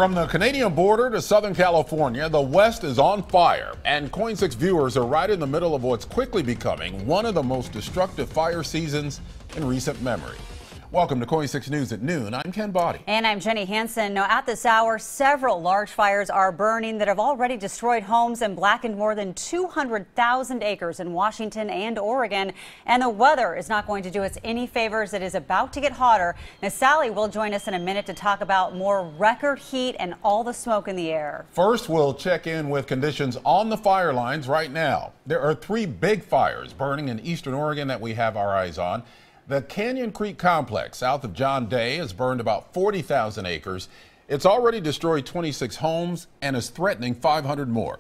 From the Canadian border to Southern California, the West is on fire, and KOIN 6 viewers are right in the middle of what's quickly becoming one of the most destructive fire seasons in recent memory. Welcome to KOIN 6 News at noon. I'm Ken Body. And I'm Jenny Hansen. Now, at this hour, several large fires are burning that have already destroyed homes and blackened more than 200,000 acres in Washington and Oregon. And the weather is not going to do us any favors. It is about to get hotter. Now, Sally will join us in a minute to talk about more record heat and all the smoke in the air. First, we'll check in with conditions on the fire lines right now. There are 3 big fires burning in eastern Oregon that we have our eyes on. The Canyon Creek Complex south of John Day has burned about 40,000 acres. It's already destroyed 26 homes and is threatening 500 more.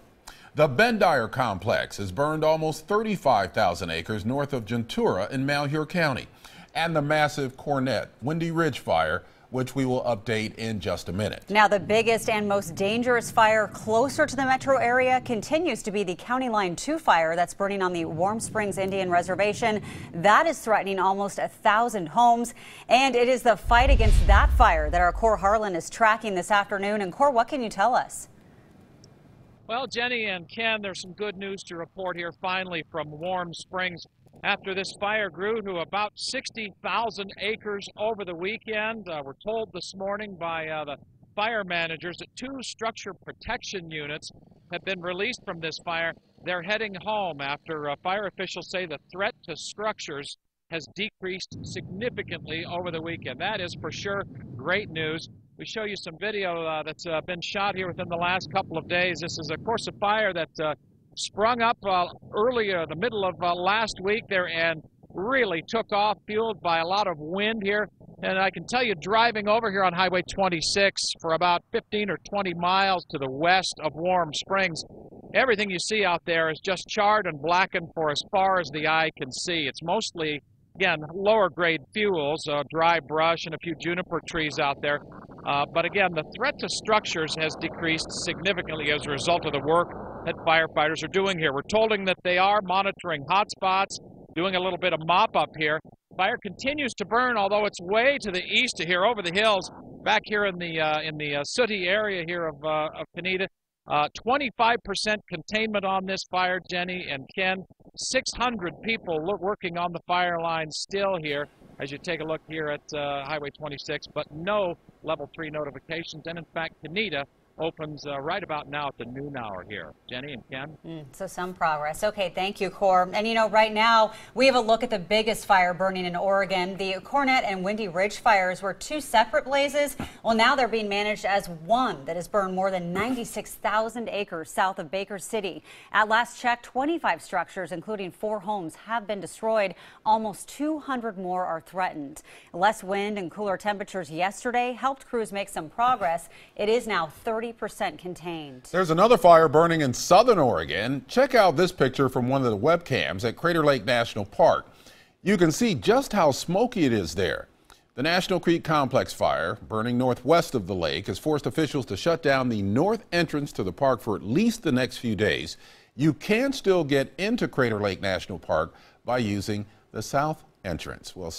The Bendire Complex has burned almost 35,000 acres north of Ventura in Malheur County. And the massive Cornet Windy Ridge fire, which we will update in just a minute. Now, the biggest and most dangerous fire closer to the metro area continues to be the County Line 2 fire that's burning on the Warm Springs Indian Reservation. That is threatening almost 1,000 homes. And it is the fight against that fire that our Cor Harlan is tracking this afternoon. And Cor, what can you tell us? Well, Jenny and Ken, there's some good news to report here finally from Warm Springs. After this fire grew to about 60,000 acres over the weekend, we're told this morning by the fire managers that 2 structure protection units have been released from this fire. They're heading home after fire officials say the threat to structures has decreased significantly over the weekend. That is for sure great news. We show you some video that's been shot here within the last couple of days. This is, of course, a fire that sprung up earlier, the middle of last week there, and really took off, fueled by a lot of wind here. And I can tell you, driving over here on Highway 26 for about 15 or 20 miles to the west of Warm Springs, everything you see out there is just charred and blackened for as far as the eye can see. It's mostly, again, lower grade fuels, dry brush and a few juniper trees out there. But again, the threat to structures has decreased significantly as a result of the work that firefighters are doing here. We're told that they are monitoring hot spots, doing a little bit of mop-up here. Fire continues to burn, although it's way to the east of here, over the hills, back here in the sooty area here of Canida. 25% containment on this fire, Jenny and Ken. 600 people working on the fire line still here as you take a look here at Highway 26, but no level 3 notifications. And in fact, Canida opens right about now at the noon hour here. Jenny and Ken? So some progress. Okay, thank you, Cor. And you know, right now we have a look at the biggest fire burning in Oregon. The Cornet and Windy Ridge fires were 2 separate blazes. Well, now they're being managed as one that has burned more than 96,000 acres south of Baker City. At last check, 25 structures, including 4 homes, have been destroyed. Almost 200 more are threatened. Less wind and cooler temperatures yesterday helped crews make some progress. It is now 30% contained. There's another fire burning in southern Oregon. Check out this picture from one of the webcams at Crater Lake National Park. You can see just how smoky it is there. The National Creek Complex fire, burning northwest of the lake, has forced officials to shut down the north entrance to the park for at least the next few days. You can still get into Crater Lake National Park by using the south entrance. Well,